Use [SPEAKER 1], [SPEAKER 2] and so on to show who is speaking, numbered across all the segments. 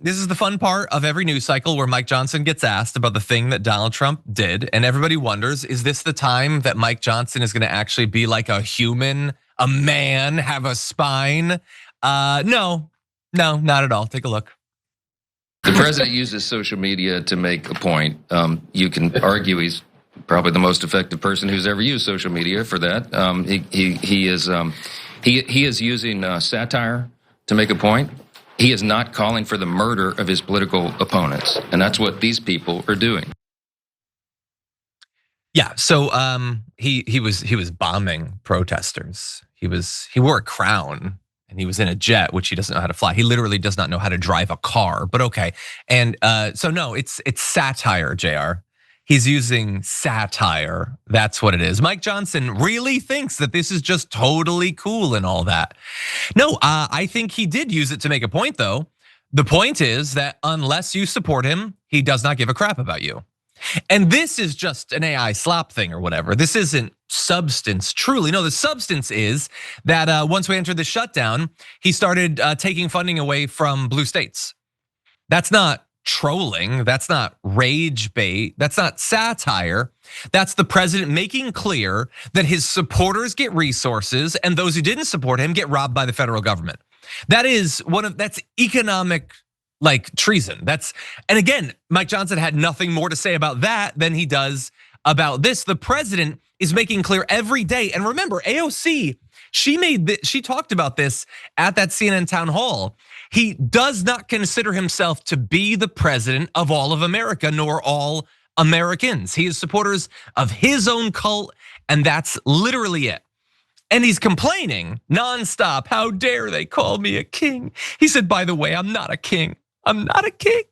[SPEAKER 1] This is the fun part of every news cycle where Mike Johnson gets asked about the thing that Donald Trump did. And everybody wonders, is this the time that Mike Johnson is gonna actually be like a human, a man, have a spine? No, not at all. Take a look.
[SPEAKER 2] The president uses social media to make a point. You can argue he's probably the most effective person who's ever used social media for that. He is using satire to make a point. He is not calling for the murder of his political opponents, and that's what these people are doing.
[SPEAKER 1] Yeah, so he was bombing protesters. He wore a crown and he was in a jet, which he doesn't know how to fly. He literally does not know how to drive a car, but okay. And so no, it's satire, JR. He's using satire. That's what it is. Mike Johnson really thinks that this is just totally cool and all that. No, I think he did use it to make a point though. The point is that unless you support him, he does not give a crap about you. And this is just an AI slop thing or whatever. This isn't substance, truly. No, the substance is that once we entered the shutdown, he started taking funding away from blue states. That's not trolling, that's not rage bait, that's not satire. That's the president making clear that his supporters get resources and those who didn't support him get robbed by the federal government. That is that's economic like treason. And again, Mike Johnson had nothing more to say about that than he does about this. The president is making clear every day. And remember, AOC, she talked about this at that CNN town hall. He does not consider himself to be the president of all of America, nor all Americans. He is supporters of his own cult, and that's literally it. And he's complaining nonstop, how dare they call me a king? He said, by the way, I'm not a king. I'm not a king.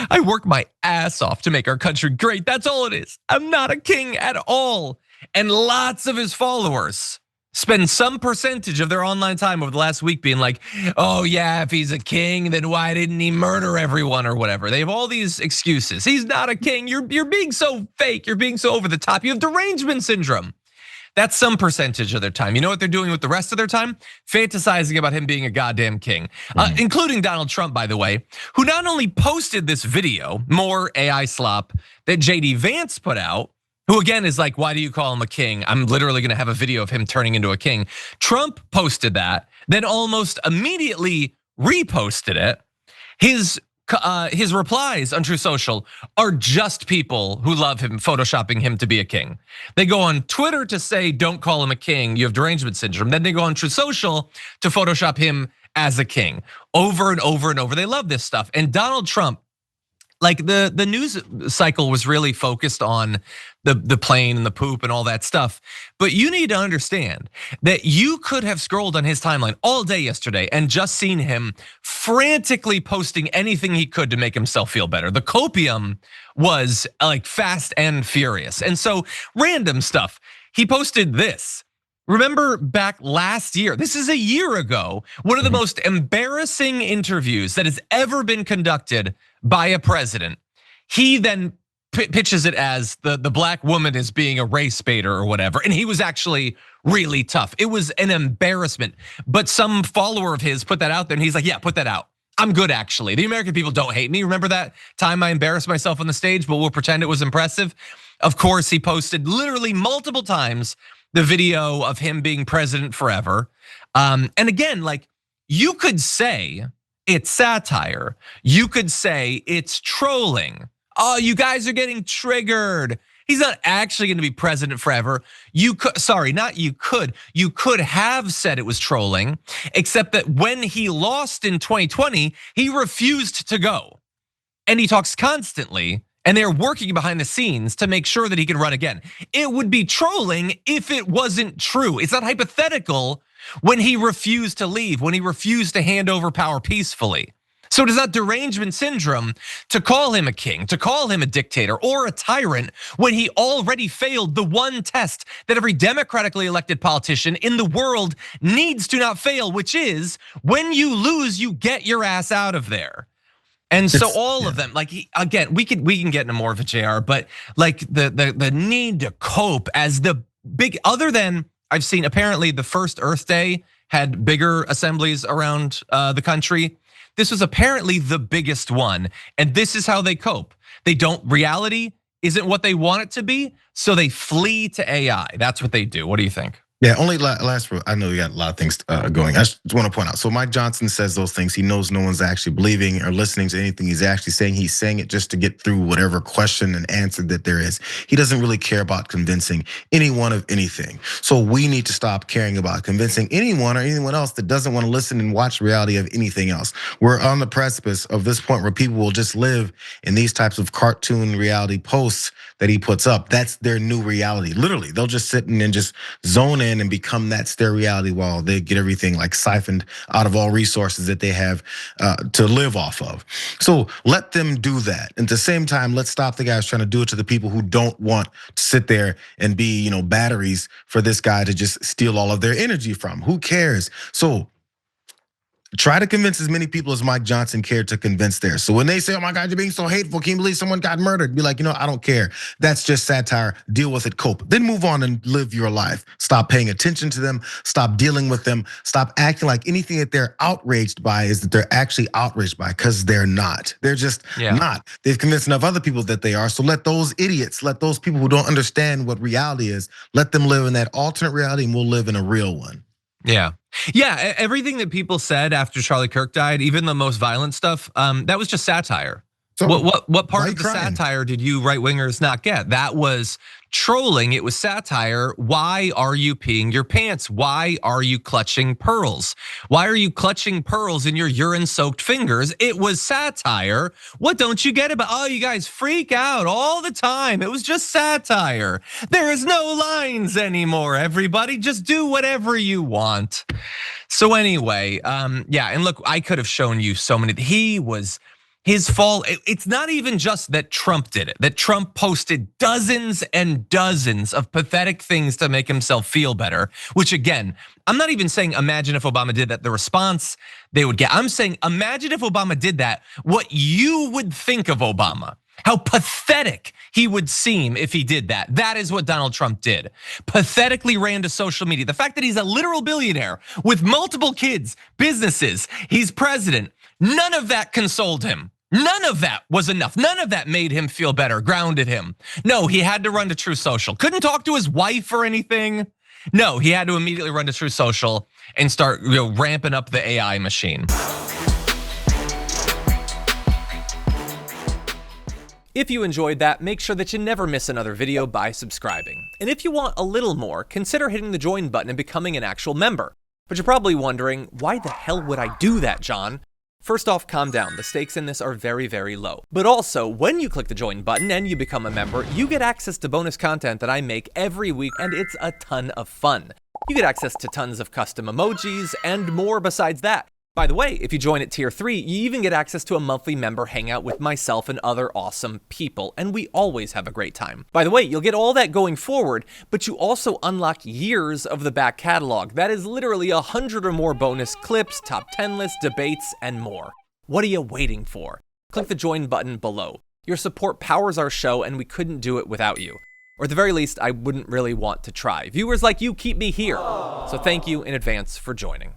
[SPEAKER 1] I work my ass off to make our country great. That's all it is. I'm not a king at all. And lots of his followers spend some percentage of their online time over the last week being like, oh yeah, if he's a king, then why didn't he murder everyone or whatever? They have all these excuses. He's not a king. You're being so fake. You're being so over the top. You have derangement syndrome. That's some percentage of their time. You know what they're doing with the rest of their time? Fantasizing about him being a goddamn king. Including Donald Trump, by the way, who not only posted this video, more AI slop that JD Vance put out, who again is like, why do you call him a king? I'm literally gonna have a video of him turning into a king. Trump posted that, then almost immediately reposted it. His replies on True Social are just people who love him, photoshopping him to be a king. They go on Twitter to say, don't call him a king, you have derangement syndrome. Then they go on True Social to Photoshop him as a king. Over and over and over, they love this stuff. And Donald Trump, like the news cycle was really focused on the plane and the poop and all that stuff. But you need to understand that you could have scrolled on his timeline all day yesterday and just seen him frantically posting anything he could to make himself feel better. The copium was like fast and furious. And so random stuff. He posted this. Remember back last year, this is a year ago, one of the most embarrassing interviews that has ever been conducted by a president. He then pitches it as the black woman is being a race baiter or whatever. And he was actually really tough. It was an embarrassment. But some follower of his put that out there and he's like, yeah, put that out. I'm good actually. The American people don't hate me. Remember that time I embarrassed myself on the stage, but we'll pretend it was impressive? Of course, he posted literally multiple times the video of him being president forever. And again, like you could say it's satire. You could say it's trolling. Oh, you guys are getting triggered. He's not actually gonna be president forever. You could have said it was trolling, except that when he lost in 2020, he refused to go. And he talks constantly, and they're working behind the scenes to make sure that he can run again. It would be trolling if it wasn't true. It's not hypothetical when he refused to leave, when he refused to hand over power peacefully. So it is not derangement syndrome to call him a king, to call him a dictator or a tyrant when he already failed the one test that every democratically elected politician in the world needs to not fail, which is when you lose, you get your ass out of there. And so all of them, like again, we can get into more of a JR, but like the need to cope as the big, other than I've seen apparently the first Earth Day had bigger assemblies around the country. This was apparently the biggest one. And this is how they cope. Reality isn't what they want it to be, so they flee to AI. That's what they do. What do you think?
[SPEAKER 3] Yeah, only last. I know you got a lot of things going. I just want to point out. So Mike Johnson says those things. He knows no one's actually believing or listening to anything he's actually saying. He's saying it just to get through whatever question and answer that there is. He doesn't really care about convincing anyone of anything. So we need to stop caring about convincing anyone or anyone else that doesn't want to listen and watch reality of anything else. We're on the precipice of this point where people will just live in these types of cartoon reality posts that he puts up. That's their new reality. Literally, they'll just sit and just zone in and become that's their reality while they get everything like siphoned out of all resources that they have to live off of. So let them do that. At the same time, let's stop the guys trying to do it to the people who don't want to sit there and be, batteries for this guy to just steal all of their energy from. Who cares? So try to convince as many people as Mike Johnson cared to convince there. So when they say, oh my God, you're being so hateful, can you believe someone got murdered? Be like, I don't care. That's just satire. Deal with it, cope. Then move on and live your life. Stop paying attention to them. Stop dealing with them. Stop acting like anything that they're outraged by is that they're actually outraged by, because they're not. They're just not. They've convinced enough other people that they are. So let those idiots, let those people who don't understand what reality is, let them live in that alternate reality and we'll live in a real one.
[SPEAKER 1] Yeah, everything that people said after Charlie Kirk died, even the most violent stuff, that was just satire. So what part of the satire did you right wingers not get? That was trolling. It was satire. Why are you peeing your pants? Why are you clutching pearls? Why are you clutching pearls in your urine-soaked fingers? It was satire. What don't you get about? Oh, you guys freak out all the time. It was just satire. There is no lines anymore. Everybody, just do whatever you want. So anyway, yeah, and look, I could have shown you so many. His fall, it's not even just that Trump did it, that Trump posted dozens and dozens of pathetic things to make himself feel better, which again, I'm not even saying imagine if Obama did that, the response they would get. I'm saying imagine if Obama did that, what you would think of Obama. How pathetic he would seem if he did that. That is what Donald Trump did. Pathetically ran to social media. The fact that he's a literal billionaire with multiple kids, businesses, he's president, none of that consoled him. None of that was enough. None of that made him feel better, grounded him. No, he had to run to Truth Social. Couldn't talk to his wife or anything. No, he had to immediately run to Truth Social and start ramping up the AI machine.
[SPEAKER 4] If you enjoyed that, make sure that you never miss another video by subscribing. And if you want a little more, consider hitting the join button and becoming an actual member. But you're probably wondering, why the hell would I do that, John? First off, calm down. The stakes in this are very, very low. But also, when you click the join button and you become a member, you get access to bonus content that I make every week, and it's a ton of fun. You get access to tons of custom emojis and more besides that. By the way, if you join at tier 3, you even get access to a monthly member hangout with myself and other awesome people, and we always have a great time. By the way, you'll get all that going forward, but you also unlock years of the back catalog. That is literally 100 or more bonus clips, top 10 lists, debates, and more. What are you waiting for? Click the join button below. Your support powers our show, and we couldn't do it without you. Or at the very least, I wouldn't really want to try. Viewers like you keep me here. So thank you in advance for joining.